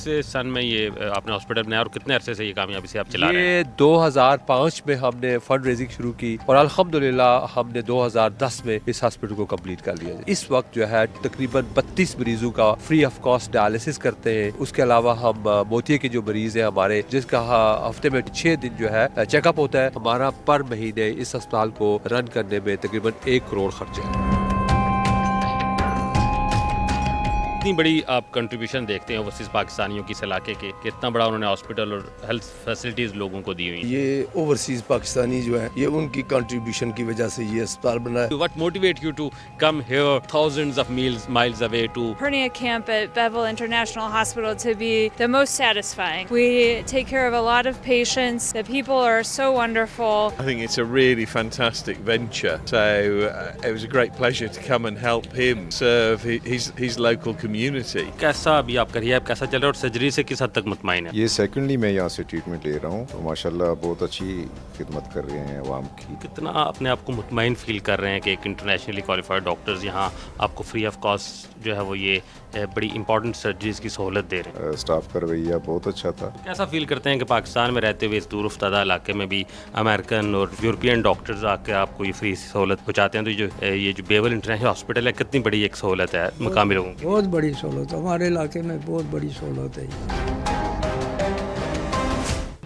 सन में ये आपने हॉस्पिटल बनाया और कितने अरसे से ये कामयाबी से आप चला रहे हैं? ये 2005 में हमने फंड रेजिंग शुरू की और अल्हम्दुलिल्लाह हमने 2010 में इस हॉस्पिटल को कंप्लीट कर लिया। इस वक्त जो है तकरीबन 32 मरीजों का फ्री ऑफ कॉस्ट डायलिसिस करते हैं। उसके अलावा हम मोतिये के जो मरीज हैं हमारे, जिसका हफ्ते में 6 दिन जो है चेकअप होता है। हमारा पर महीने इस अस्पताल को रन करने में तकरीबन 1 करोड़ खर्चा है। इतनी बड़ी आप कंट्रीब्यूशन देखते हैं ओवरसीज़ पाकिस्तानियों की इस इलाके के, कितना बड़ा उन्होंने हॉस्पिटल और हेल्थ फैसिलिटीज़ लोगों को दी हुई। ये ओवरसीज़ पाकिस्तानी जो है ये उनकी कंट्रीब्यूशन की वजह से ये अस्पताल बना है। What motivate you to come here thousands of miles away to hernia camp at Bevel International Hospital to be the most satisfying. We take care of a lot of patients. The people are so wonderful. I think it's a really fantastic venture. So it was a great pleasure to come and help him serve his local community. कैसा अभी आप करिए, आप कैसा चल रहा है और सर्जरी से किस हद तक मुतमईन है? ये सेकेंडली मैं यहाँ से ट्रीटमेंट ले रहा हूँ, तो माशाल्लाह बहुत अच्छी खिदमत कर रहे हैं अवाम की। कितना अपने आप को मुतमईन फील कर रहे हैं कि एक इंटरनेशनली क्वालिफाइड डॉक्टर्स यहाँ आपको फ्री ऑफ कॉस्ट जो है वो ये बड़ी इंपॉर्टेंट सर्जरीज की सहूलत दे रहे हैं? स्टाफ का रवैया बहुत अच्छा था। कैसा फील करते हैं कि पाकिस्तान में रहते हुए इस दूर अफ्तादा इलाके में भी अमेरिकन और यूरोपियन डॉक्टर्स आके आपको ये फ्री सहूलत पहुँचाते हैं? तो ये जो बेवल इंटरनेशनल हॉस्पिटल है, कितनी बड़ी एक सहूलत है मकामी लोगों की? बहुत बड़ी सहूलत, हमारे इलाके में बहुत बड़ी सहूलत है।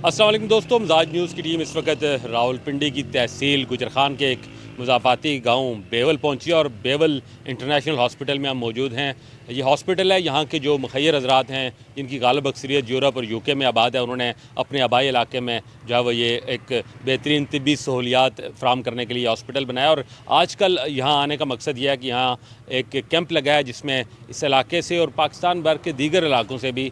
अस्सलाम वालेकुम दोस्तों, मिजाज न्यूज़ की टीम इस वक्त रावलपिंडी की तहसील गुजरखान के एक मुज़ाफ़ाती गांव बेवल पहुंची और बेवल इंटरनेशनल हॉस्पिटल में हम मौजूद हैं। ये हॉस्पिटल है, यहाँ के जो मुखय्यर हज़रात हैं जिनकी गालिब अक्सरियत यूरोप और यूके में आबाद है, उन्होंने अपने आबाई इलाके में जो है वो ये एक बेहतरीन तिब्बी सहूलियात फ़राहम करने के लिए हॉस्पिटल बनाया। और आजकल यहाँ आने का मकसद ये है कि यहाँ एक कैंप लगा है जिसमें इस इलाके से और पाकिस्तान भर के दीगर इलाकों से भी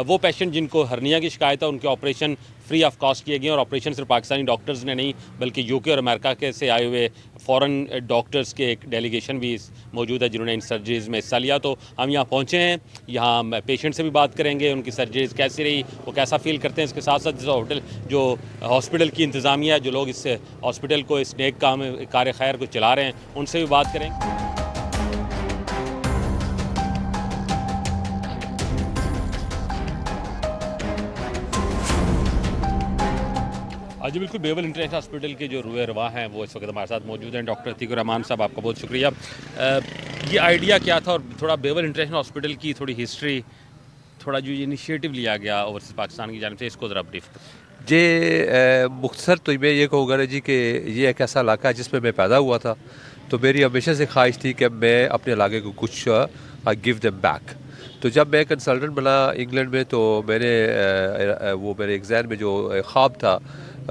वो पेशेंट जिनको हर्निया की शिकायत है उनके ऑपरेशन फ्री ऑफ कॉस्ट किए गए। और ऑपरेशन सिर्फ पाकिस्तानी डॉक्टर्स ने नहीं बल्कि यूके और अमेरिका के से आए हुए फ़ॉरेन डॉक्टर्स के एक डेलीगेशन भी मौजूद है जिन्होंने इन सर्जरीज़ में हिस्सा लिया। तो हम यहाँ पहुँचे हैं, यहाँ पेशेंट से भी बात करेंगे, उनकी सर्जरीज़ कैसी रही, वो कैसा फ़ील करते हैं। इसके साथ साथ जो हॉस्पिटल की इंतज़ामिया है, जो लोग इस हॉस्पिटल को, इस नेक काम कार खैर को चला रहे हैं, उनसे भी बात करेंगे। जी बिल्कुल, बेवल इंटरनेशनल हॉस्पिटल के जो रुए रवा हैं वो इस वक्त हमारे साथ मौजूद हैं। डॉक्टर अतीक रहमान साहब, आपका बहुत शुक्रिया। ये आइडिया क्या था और थोड़ा बेवल इंटरनेशनल हॉस्पिटल की थोड़ी हिस्ट्री, थोड़ा जो इनिशिएटिव लिया गया ओवरसीज़ पाकिस्तान की जानिब से, इसको ज़रा ब्रीफ करें। जे मुख्तसर तो मैं ये कहूँगा जी कि ये एक ऐसा इलाका है जिसमें मैं पैदा हुआ था, तो मेरी हमेशा से ख्वाहिश थी कि मैं अपने इलाके को कुछ गिव देम बैक। तो जब मैं कंसल्टेंट बना इंग्लैंड में तो मैंने वो मेरे एग्ज़ाम में जो ख्वाब था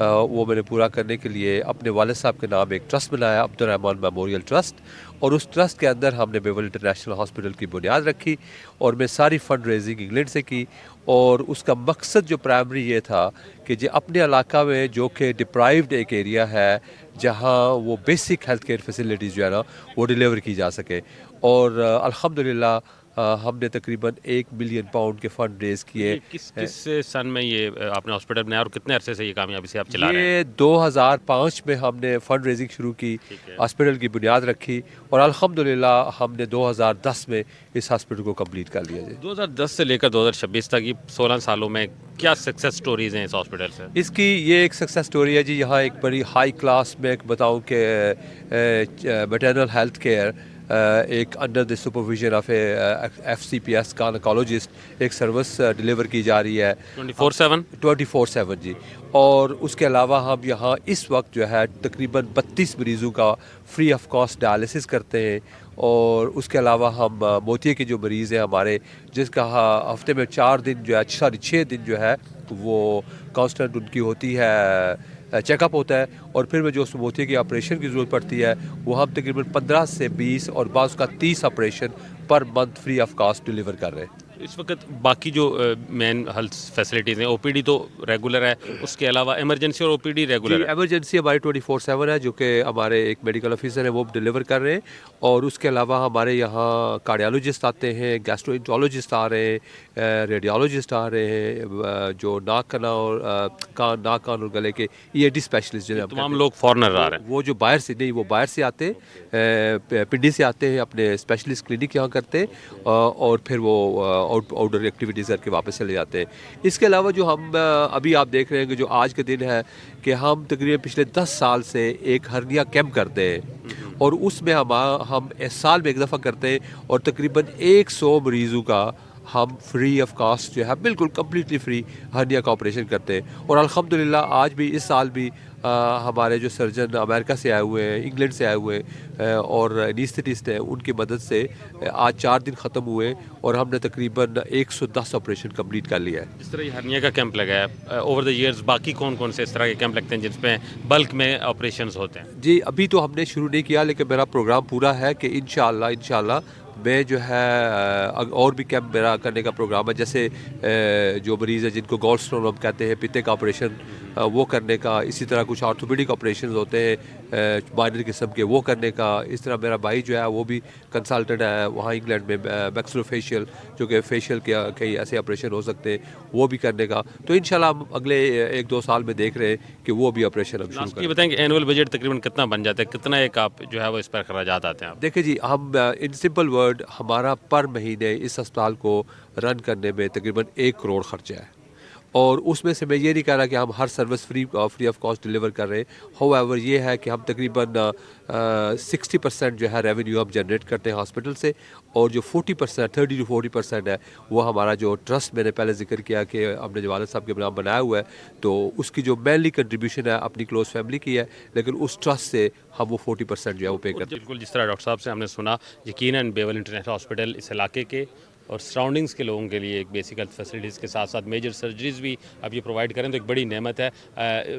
वो मैंने पूरा करने के लिए अपने वालिद साहब के नाम एक ट्रस्ट बनाया, अब्दुर्रहमान मेमोरियल ट्रस्ट। और उस ट्रस्ट के अंदर हमने बेवल इंटरनेशनल हॉस्पिटल की बुनियाद रखी और मैं सारी फ़ंड रेजिंग इंग्लैंड से की। और उसका मकसद जो प्राइमरी ये था कि जो अपने इलाका में जो कि डिप्राइव्ड एक एरिया है जहाँ वो बेसिक हेल्थ केयर फैसिलिटीज़ जो है ना वो डिलीवर की जा सके। और अल्हम्दुलिल्लाह हमने तकरीबन 1 मिलियन पाउंड के फंड रेज़ किए। किस सन में ये आपने हॉस्पिटल बनाया और कितने अरसे से ये कामयाबी से आप चला रहे हैं? ये 2005 में हमने फ़ंड रेजिंग शुरू की, हॉस्पिटल की बुनियाद रखी और अल्हम्दुलिल्लाह हमने 2010 में इस हॉस्पिटल को कंप्लीट कर लिया। 2010 से लेकर 2026 तक, ये 16 सालों में क्या सक्सेस स्टोरीज़ हैं इस हॉस्पिटल से? इसकी ये एक सक्सेस स्टोरी है जी। यहाँ एक बड़ी हाई क्लास में एक बताऊँ कि मैटरनल हेल्थ केयर एक under the supervision of FCPS gynaecologist एक सर्विस डिलीवर की जा रही है 24/7 जी। और उसके अलावा हम यहाँ इस वक्त जो है तकरीबन 32 मरीज़ों का फ्री ऑफ कॉस्ट डायलिसिस करते हैं। और उसके अलावा हम मोतिये के जो मरीज़ हैं हमारे, जिसका हफ्ते में 4 दिन जो है 6 दिन जो है वो कांस्टेंट उनकी होती है चेकअप होता है। और फिर में जो मोतिये की ऑपरेशन की ज़रूरत पड़ती है वो हम तकरीबन 15 से 20 और बाज़ का 30 operation per month free of cost deliver कर रहे हैं। इस वक्त बाकी जो मेन हेल्थ फैसिलिटीज़ हैं, OPD तो रेगुलर है, उसके अलावा इमरजेंसी और OPD रेगुलर है? इमरजेंसी हमारी 24/7 है जो कि हमारे एक मेडिकल ऑफिसर है वो डिलीवर कर रहे हैं। और उसके अलावा हमारे यहाँ कार्डियोलॉजिस्ट आते हैं, गैस्ट्रोएंटरोलॉजिस्ट आ रहे हैं, रेडियोलॉजिस्ट आ रहे हैं, जो नाक कान और गले के ENT स्पेशलिस्ट जो तमाम लोग फॉरनर आ रहे हैं। वो जो बाहर से नहीं, वो बाहर से आते हैं, पिंडी से आते हैं, अपने स्पेशलिस्ट क्लिनिक यहाँ करते हैं और फिर वो آؤٹ ڈور ایکٹیویٹیز کر کے واپس چلے جاتے ہیں. اس کے علاوہ جو ہم ابھی آپ دیکھ رہے ہیں کہ جو آج کے دن ہے کہ ہم تقریباً پچھلے 10 سال سے ایک ہرنیا کیمپ کرتے ہیں اور اس میں ہم سال میں ایک دفعہ کرتے ہیں اور تقریباً 100 مریضوں کا ہم فری آف کاسٹ جو ہے بالکل کمپلیٹلی فری ہرنیا کا آپریشن کرتے ہیں. اور الحمدللہ آج بھی اس سال بھی ہمارے جو سرجن امریکہ سے آئے ہوئے ہیں, انگلینڈ سے آئے ہوئے ہیں اور انیستھیٹسٹ ہیں, ان کی مدد سے آج 4 دن ختم ہوئے اور ہم نے تقریباً 110 آپریشن کمپلیٹ کر لیا ہے. جس طرح یہ ہرنیا کا کیمپ لگا ہے اوور دا ایئرز, باقی کون کون سے اس طرح کے کیمپ لگتے ہیں جس پہ بلک میں آپریشنز ہوتے ہیں؟ جی ابھی تو ہم نے شروع نہیں کیا, لیکن میرا پروگرام پورا ہے کہ انشاءاللہ میں جو ہے اور بھی کیمپ میرا کرنے کا پروگرام ہے. جیسے جو مریض ہے جن کو گال اسٹون ہم کہتے ہیں, پتے کا آپریشن, وہ کرنے کا. اسی طرح کچھ آرتھوپیڈک آپریشنز ہوتے ہیں مائنر قسم کے, وہ کرنے کا. اس طرح میرا بھائی جو ہے وہ بھی کنسلٹنٹ ہے وہاں انگلینڈ میں, میکسلوفیشیل جو کہ فیشیل کے کئی ایسے آپریشن ہو سکتے ہیں, وہ بھی کرنے کا. تو انشاءاللہ ہم اگلے 1-2 سال میں دیکھ رہے ہیں کہ وہ بھی آپریشن ہم شروع کریں. یہ بتائیں کہ اینول بجٹ تقریباً کتنا بن جاتا ہے, کتنا ایک آپ جو ہے وہ اس پر اخراجات آتے ہیں؟ دیکھیں جی, ہم ان سمپل ورڈ ہمارا پر مہینے اس اسپتال کو رن کرنے میں تقریباً 1 کروڑ خرچہ ہے. اور اس میں سے میں یہ نہیں کہہ رہا کہ ہم ہر service free of cost deliver کر رہے ہیں. ہاؤ ایور یہ ہے کہ ہم تقریباً 60% جو ہے ریونیو ہم جنریٹ کرتے ہیں ہاسپٹل سے, اور جو 40% 30 to 40% ہے وہ ہمارا جو ٹرسٹ, میں نے پہلے ذکر کیا کہ ہم نے جو والد صاحب کے نام بنایا ہوا ہے, تو اس کی جو مینلی کنٹریبیوشن ہے اپنی کلوز فیملی کی ہے, لیکن اس ٹرسٹ سے ہم وہ 40% جو ہے وہ پے کرتے ہیں. بالکل جس طرح ڈاکٹر صاحب سے ہم نے سنا, یقیناً بیول انٹرنیشنل ہاسپٹل اس علاقے کے اور سراؤنڈنگز کے لوگوں کے لیے ایک بیسک ہیلتھ فیسلٹیز کے ساتھ ساتھ میجر سرجریز بھی اب یہ پرووائڈ کریں تو ایک بڑی نعمت ہے.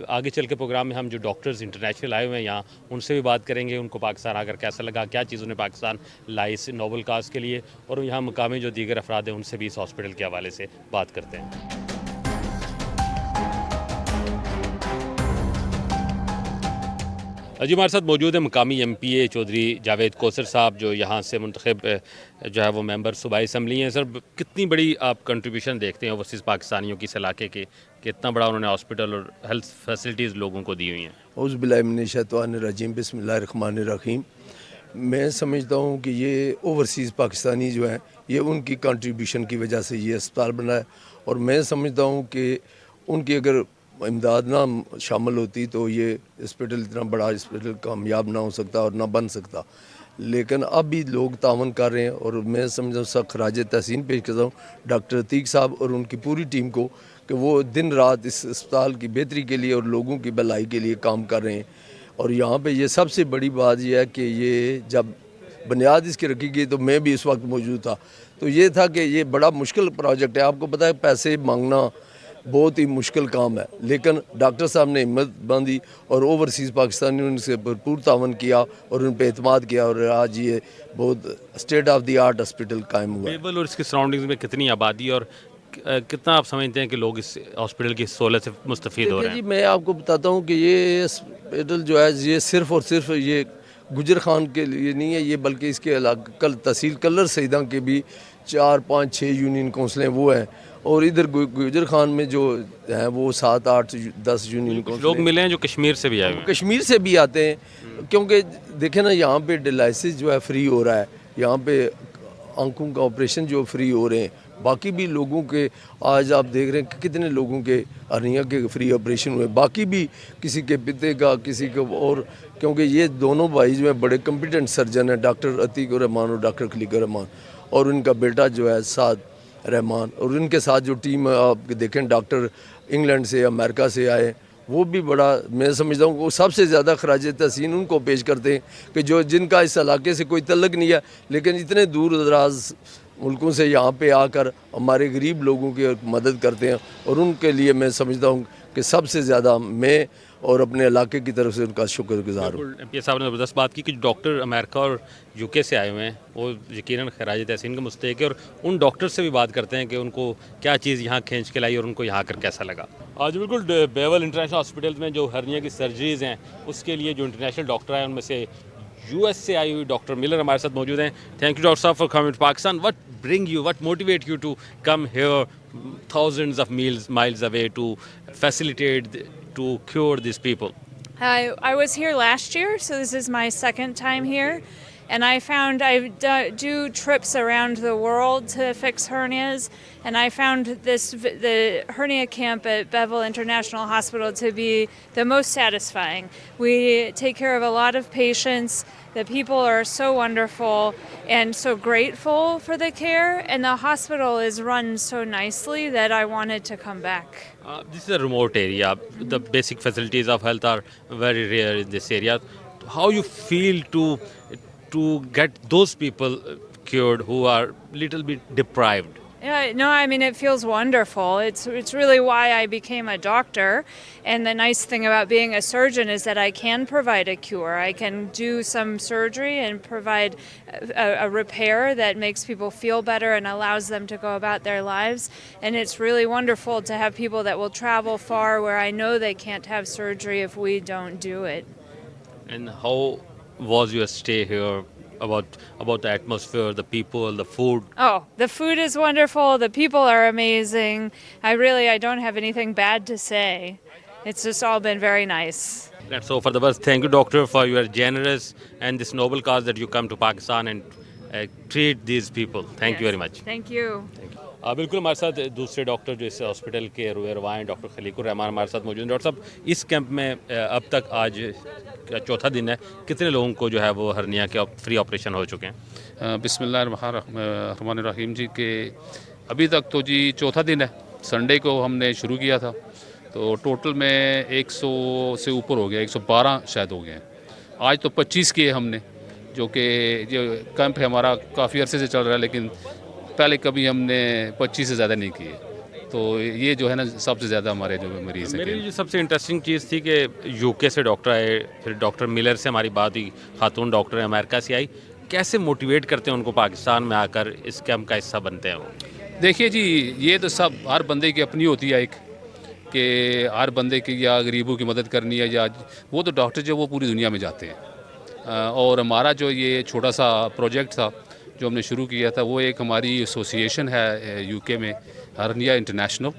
آگے چل کے پروگرام میں ہم جو ڈاکٹرز انٹرنیشنل آئے ہوئے ہیں یہاں, ان سے بھی بات کریں گے, ان کو پاکستان آ کر کیسا لگا, کیا چیزوں نے پاکستان لائی اس نوبل کاز کے لیے, اور یہاں مقامی جو دیگر افراد ہیں ان سے بھی اس ہاسپٹل کے حوالے سے بات کرتے ہیں. جی ہمارے ساتھ موجود ہیں مقامی ایم پی اے چودھری جاوید کوثر صاحب, جو یہاں سے منتخب جو ہے وہ ممبر صوبائی اسمبلی ہیں. سر کتنی بڑی آپ کنٹریبیوشن دیکھتے ہیں اوورسیز پاکستانیوں کی اس علاقے کے, کہ اتنا بڑا انہوں نے ہاسپٹل اور ہیلتھ فیسلٹیز لوگوں کو دی ہوئی ہیں؟ اعوذ باللہ من الشیطان الرجیم, بسم اللہ الرحمن الرحیم. میں سمجھتا ہوں کہ یہ اوورسیز پاکستانی جو ہیں یہ ان کی کنٹریبیوشن کی وجہ سے یہ اسپتال بنا ہے, اور میں سمجھتا ہوں کہ ان کی اگر امداد نہ شامل ہوتی تو یہ ہاسپٹل اتنا بڑا ہاسپٹل کامیاب نہ ہو سکتا اور نہ بن سکتا. لیکن اب بھی لوگ تعاون کر رہے ہیں, اور میں سمجھتا ہوں سخت خراج تحسین پیش کرتا ہوں ڈاکٹر عتیق صاحب اور ان کی پوری ٹیم کو کہ وہ دن رات اس اسپتال کی بہتری کے لیے اور لوگوں کی بھلائی کے لیے کام کر رہے ہیں. اور یہاں پہ یہ سب سے بڑی بات یہ ہے کہ یہ جب بنیاد اس کی رکھی گئی تو میں بھی اس وقت موجود تھا, تو یہ تھا کہ یہ بڑا مشکل پروجیکٹ ہے. آپ کو پتہ ہے پیسے مانگنا بہت ہی مشکل کام ہے, لیکن ڈاکٹر صاحب نے ہمت باندھی اور اوورسیز پاکستانیوں نے ان سے بھرپور تعاون کیا اور ان پہ اعتماد کیا, اور آج یہ بہت state of the art hospital قائم ہوا ہے. بیول اور اس کی سراؤنڈنگز میں کتنی آبادی اور کتنا آپ سمجھتے ہیں کہ لوگ اس ہاسپٹل کی سہولت سے مستفید ہو رہے ہیں؟ جی میں آپ کو بتاتا ہوں کہ یہ ہاسپٹل جو ہے یہ صرف اور صرف یہ گجر خان کے لیے نہیں ہے یہ, بلکہ اس کے علاقہ تحصیل کلر سیداں کے بھی 4-5-6 یونین کونسلیں وہ ہیں, اور ادھر گجر خان میں جو ہیں وہ 7-8-10 یونین کونسلیں. لوگ ملے ہیں جو کشمیر سے بھی آئے ہوئے ہیں. کشمیر سے بھی آتے ہیں, کیونکہ دیکھیں نا یہاں پہ ڈیلائسس جو ہے فری ہو رہا ہے, یہاں پہ آنکھوں کا آپریشن جو فری ہو رہے ہیں, باقی بھی لوگوں کے آج آپ دیکھ رہے ہیں کہ کتنے لوگوں کے ہرنیا کے فری آپریشن ہوئے, باقی بھی کسی کے پتے کا کسی کو, اور کیونکہ یہ دونوں بھائی جو ہیں بڑے کمپیٹنٹ سرجن ہیں, ڈاکٹر عتیق الرحمان اور ڈاکٹر خلیق الرحمان, اور ان کا بیٹا جو ہے سعد رحمان, اور ان کے ساتھ جو ٹیم آپ دیکھیں ڈاکٹر انگلینڈ سے امریکہ سے آئے, وہ بھی بڑا میں سمجھتا ہوں وہ سب سے زیادہ خراج تحسین ان کو پیش کرتے ہیں کہ جو جن کا اس علاقے سے کوئی تعلق نہیں ہے, لیکن اتنے دور دراز ملکوں سے یہاں پہ آ کر ہمارے غریب لوگوں کی مدد کرتے ہیں, اور ان کے لیے میں سمجھتا ہوں کہ سب سے زیادہ میں اور اپنے علاقے کی طرف سے ان کا شکر گزار ہوں. ایم پی اے صاحب نے زبردست بات کی کہ ڈاکٹر امریکہ اور یو کے سے آئے ہوئے ہیں وہ یقیناً خراج تحسین کا مستحق ہے, اور ان ڈاکٹر سے بھی بات کرتے ہیں کہ ان کو کیا چیز یہاں کھینچ کے لائی اور ان کو یہاں کر کیسا لگا. آج بالکل بیول انٹرنیشنل ہاسپٹل میں جو ہرنیا کی سرجریز ہیں اس کے لیے جو انٹرنیشنل ڈاکٹر ہیں ان میں سے یو ایس سے آئی ہوئی ڈاکٹر ملر ہمارے ساتھ موجود ہیں. تھینک یو ڈاکٹر صاحب for coming to Pakistan. What bring you, what motivate you to come here thousands of miles away to facilitate to cure these people? I was here last year, so this is my second time here. And I found I do trips around the world to fix hernias, and I found the hernia camp at Bevel International Hospital to be the most satisfying. We take care of a lot of patients. The people are so wonderful and so grateful for the care, and the hospital is run so nicely that I wanted to come back. This is a remote area. The basic facilities of health are very rare in this area. How you feel to get those people cured who are little bit deprived? Yeah, no, I mean, it feels wonderful. It's really why I became a doctor. And the nice thing about being a surgeon is that I can provide a cure. I can do some surgery and provide a repair that makes people feel better and allows them to go about their lives. And it's really wonderful to have people that will travel far where I know they can't have surgery if we don't do it. And how was your stay here? About the atmosphere, the people, the food? Oh, the food is wonderful. The people are amazing. I don't have anything bad to say. It's just all been very nice. That's all for the best. Thank you, doctor, for your generous and this noble cause that you come to Pakistan and treat these people. Thank you very much. Thank you. बिल्कुल हमारे साथ दूसरे doctor जो इस hospital के रुए रवा हैं डॉक्टर खलीकुर रहमान हमारे साथ मौजूद हैं। डॉक्टर साहब, इस कैंप में अब तक आज चौथा दिन है, कितने लोगों को जो है वो हर्निया के फ्री ऑपरेशन हो चुके हैं? बिस्मिल्लाहिर्रहमानिर्रहीम जी के अभी तक तो जी चौथा दिन है। संडे को हमने शुरू किया था तो टोटल में 100 से ऊपर हो गया, 112 शायद हो गए हैं। आज तो 25 किए हमने, जो कि जो कैंप है हमारा काफ़ी अरसे से चल रहा है, लेकिन पहले कभी हमने 25 से ज़्यादा नहीं किए। तो ये जो है ना सबसे ज़्यादा हमारे जो मरीज़ हैं। मेरी जो सबसे इंटरेस्टिंग चीज़ थी कि यूके से डॉक्टर आए, फिर डॉक्टर मिलर से हमारी बात हुई, खातून डॉक्टर अमेरिका से आई। कैसे मोटिवेट करते हैं उनको पाकिस्तान में आकर इस कैंप का हिस्सा बनते हैं वो? देखिए जी, ये तो सब हर बंदे की अपनी होती है एक, कि हर बंदे की या गरीबों की मदद करनी है, या वो तो डॉक्टर जो वो पूरी दुनिया में जाते हैं। और हमारा जो ये छोटा सा प्रोजेक्ट था जो हमने शुरू किया था, वो एक हमारी एसोसिएशन है यूके में, हर्निया इंटरनेशनल।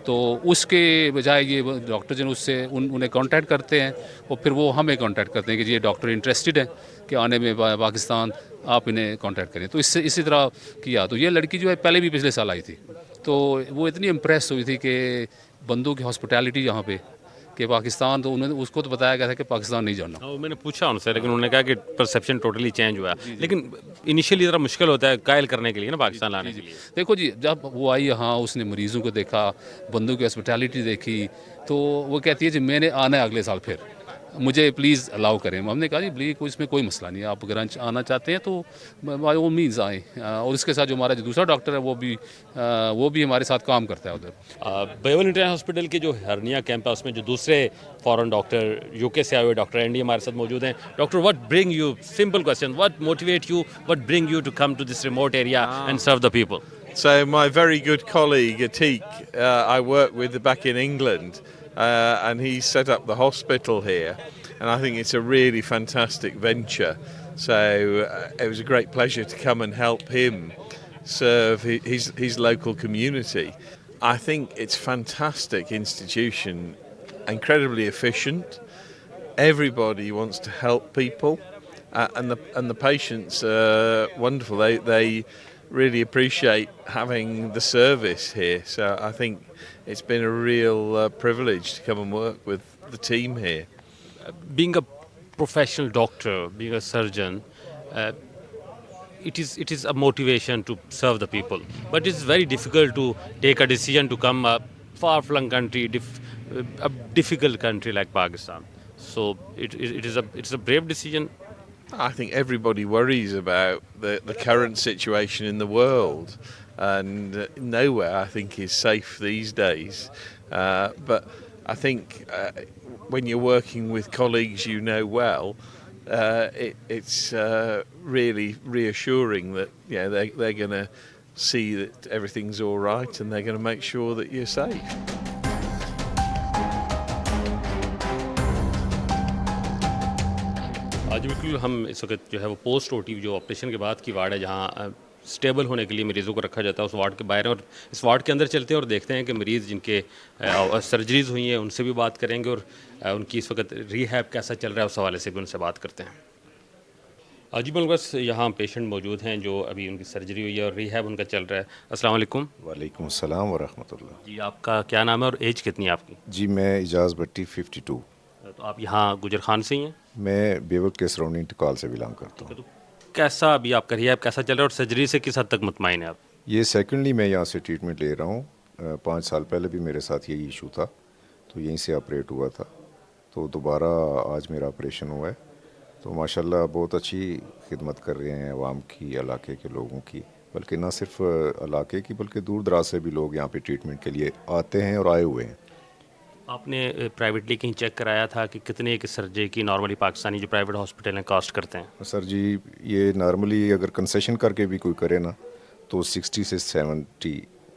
तो उसके बजाय ये डॉक्टर जन उससे उन्हें कांटेक्ट करते हैं और फिर वो हमें कांटेक्ट करते हैं कि ये डॉक्टर इंटरेस्टेड हैं कि आने में पाकिस्तान, आप इन्हें कांटेक्ट करें। तो इसी तरह किया। तो ये लड़की जो है पहले भी पिछले साल आई थी, तो वो इतनी इम्प्रेस हुई थी कि बंदों की हॉस्पिटैलिटी यहाँ पे कि पाकिस्तान, तो उन्होंने उसको तो बताया गया था कि पाकिस्तान नहीं जाना। वो मैंने पूछा उनसे, लेकिन उन्होंने कहा कि परसेप्शन टोटली चेंज हुआ। लेकिन इनिशियली ज़रा मुश्किल होता है कायल करने के लिए ना पाकिस्तान आने के लिए। देखो जी, जब वो आई यहाँ, उसने मरीज़ों को देखा, बंदों की हॉस्पिटैलिटी देखी, तो वो कहती है जी मैंने आना है अगले साल, फिर मुझे प्लीज़ अलाउ करें। हमने कहा जी प्लीज़, इसमें कोई मसला नहीं है, आप अगर आना चाहते हैं तो बाय ऑल मीन्स आएँ। और इसके साथ जो हमारा जो दूसरा डॉक्टर है वो भी हमारे साथ काम करता है उधर। बेवल इंटरनेशनल हॉस्पिटल के जो हर्निया कैंप है उसमें जो दूसरे फॉरेन डॉक्टर यूके से आए हुए डॉक्टर एंडी हमारे साथ मौजूद हैं। Doctor, what bring you, simple question, what motivate you, what bring you to come to this remote area and serve the people? So my very good colleague Atik, I work with back in England, and he set up the hospital here, and I think it's a really fantastic venture. So it was a great pleasure to come and help him serve his local community. I think it's a fantastic institution, incredibly efficient. Everybody wants to help people, and the patients are wonderful. They really appreciate having the service here. So I think it's been a real privilege to come and work with the team here. Being a professional doctor, being a surgeon, it is a motivation to serve the people. But it's very difficult to take a decision to come a far-flung country, a difficult country like Pakistan. So it's a brave decision. I think everybody worries about the current situation in the world, and nowhere I think is safe these days. But I think when you're working with colleagues you know well, it's really reassuring that they're going to see that everything's all right, and they're going to make sure that you're safe. आज बिल्कुल हम इस वक्त जो है वो post ओटीव जो operation के बाद की वार्ड है, जहाँ स्टेबल होने के लिए मरीज़ों को रखा जाता है, उस वार्ड के बाहर, और इस वार्ड के अंदर चलते हैं और देखते हैं कि मरीज़ जिनके सर्जरीज़ हुई हैं उनसे भी बात करेंगे, और उनकी इस वक्त रीहैब कैसा चल रहा है उस हवाले से भी उनसे बात करते हैं। जी मेरे पास यहाँ पेशेंट मौजूद हैं जो अभी उनकी सर्जरी हुई है और रिहैब उनका चल रहा है। अस्सलाम वालेकुम। वालेकुम अस्सलाम व रहमतुल्लाह। जी आपका क्या नाम है और एज कितनी है आपकी? जी मैं इजाज़ भट्टी 52। तो आप यहाँ गुजर खान से ही हैं? मैं बेवल के सराउंडिंग टिकाल से बिलोंग करता हूँ। तो कैसा अभी आपका रिहैब कैसा चल रहा है और सर्जरी से किस हद तक मुतमईन है आप? ये सेकेंडली मैं यहाँ से ट्रीटमेंट ले रहा हूँ। 5 साल पहले भी मेरे साथ यही इशू था, तो यहीं से ऑपरेट हुआ था, तो दोबारा आज मेरा ऑपरेशन हुआ है। तो माशाल्लाह बहुत अच्छी खिदमत कर रहे हैं अवाम की, इलाके के लोगों की, बल्कि ना सिर्फ इलाके की बल्कि दूर दराज से भी लोग यहाँ पे ट्रीटमेंट के लिए आते हैं और आए हुए हैं। आपने प्राइवेटली कहीं चेक कराया था कि कितने की सर्जरी की नॉर्मली पाकिस्तानी जो प्राइवेट हॉस्पिटल हैं कॉस्ट करते हैं? सर जी ये नॉर्मली अगर कंसेशन करके भी कोई करे ना तो 60 से 70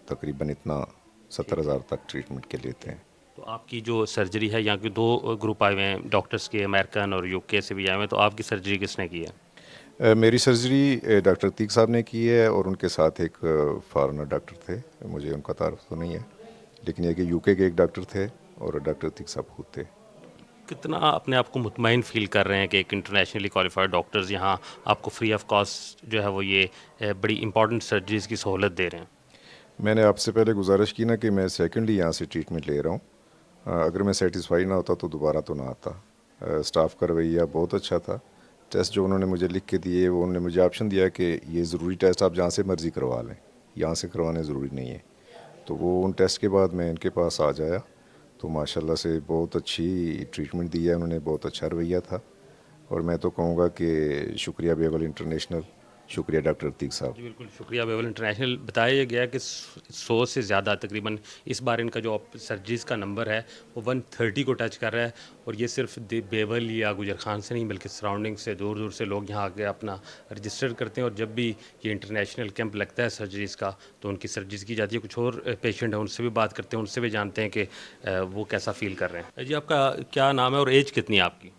तकरीबन इतना 70,000 तक ट्रीटमेंट के लेते हैं। तो आपकी जो सर्जरी है, यहाँ के 2 ग्रुप आए हुए हैं डॉक्टर्स के, अमेरिकन और यूके से भी आए हुए हैं, तो आपकी सर्जरी किसने की है? मेरी सर्जरी डॉक्टर अतीक साहब ने की है और उनके साथ एक फॉरेनर डॉक्टर थे, मुझे उनका तारुफ तो नहीं है, लेकिन ये कि यूके के एक डॉक्टर थे और डॉक्टर अतीक साहब खुद थे। कितना अपने आप को मुतमईन फील कर रहे हैं कि एक इंटरनेशनली क्वालिफाइड डॉक्टर्स यहाँ आपको फ्री ऑफ कॉस्ट जो है वो ये बड़ी इंपॉर्टेंट सर्जरीज़ की सहूलत दे रहे हैं? मैंने आपसे पहले गुजारिश की ना कि मैं सेकेंडली यहाँ से ट्रीटमेंट ले रहा हूँ। अगर मैं सेटिस्फाई ना होता तो दोबारा तो ना आता। स्टाफ का रवैया बहुत अच्छा था। टेस्ट जो उन्होंने मुझे लिख के दिए वो उन्होंने मुझे ऑप्शन दिया कि ये ज़रूरी टेस्ट आप जहाँ से मर्ज़ी करवा लें, यहाँ से करवाने ज़रूरी नहीं है। तो वो उन टेस्ट के बाद मैं इनके पास आ जाया, तो माशाल्लाह से बहुत अच्छी ट्रीटमेंट दी है उन्होंने, बहुत अच्छा रवैया था। और मैं तो कहूँगा कि शुक्रिया बेवल इंटरनेशनल, शुक्रिया डॉक्टर अतीक साहब। जी बिल्कुल शुक्रिया बेवल इंटरनेशनल। बताया गया कि 100 से ज़्यादा तकरीबन इस बार इनका जो सर्जरीज़ का नंबर है वो 130 को टच कर रहा है, और ये सिर्फ बेवल या गुजर खान से नहीं बल्कि सराउंडिंग से दूर दूर से लोग यहाँ आके अपना रजिस्टर करते हैं, और जब भी ये इंटरनेशनल कैंप लगता है सर्जरीज़ का तो उनकी सर्जरीज़ की जाती है। कुछ और पेशेंट हैं उनसे भी बात करते हैं, उनसे भी जानते हैं कि वो कैसा फ़ील कर रहे हैं। जी आपका क्या नाम है और एज कितनी है आपकी?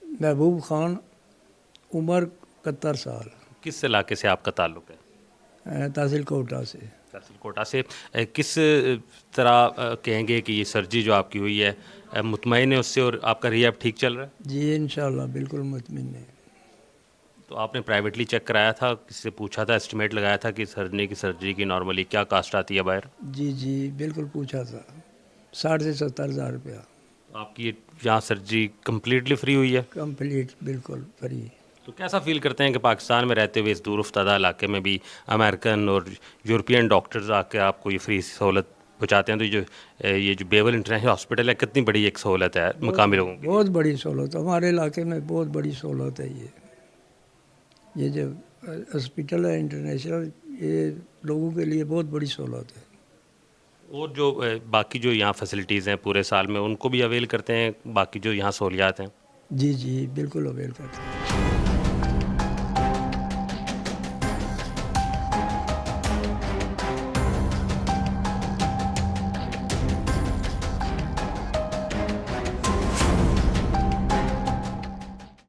महबूब खान, उम्र 71 साल, किस इलाके से आपका ताल्लुक़ है? तहसील कोटा से। तहसील कोटा से। किस तरह कहेंगे कि ये सर्जरी जो आपकी हुई है मुतमईन है उससे और आपका रिहैब ठीक चल रहा है? जी इंशाल्लाह बिल्कुल मुतमिन है। तो आपने प्राइवेटली चेक कराया था, किसी से पूछा था, एस्टिमेट लगाया था कि सर्जरी की नॉर्मली क्या कास्ट आती है बाहर? जी बिल्कुल पूछा था, 60 से 70,000 रुपया। आपकी यहाँ सर्जरी कम्प्लीटली फ्री हुई है? कंप्लीट बिल्कुल फ्री। तो कैसा फील करते हैं कि पाकिस्तान में रहते हुए इस दूर अफ्तादा इलाके में भी अमेरिकन और यूरोपियन डॉक्टर्स आके आपको ये फ्री सहूलत पहुँचाते हैं? तो ये जो बेवल इंटरनेशनल हॉस्पिटल है कितनी बड़ी एक सहूलत है मकामी लोगों की? बहुत बड़ी सहूलत हमारे इलाके में, बहुत बड़ी सहूलत है ये जो हॉस्पिटल है इंटरनेशनल, ये लोगों के लिए बहुत बड़ी सहूलत है। और जो बाकी जो यहाँ फैसिलिटीज़ हैं पूरे साल में उनको भी अवेल करते हैं, बाकी जो यहाँ सहूलियात हैं? जी बिल्कुल अवेल करते हैं।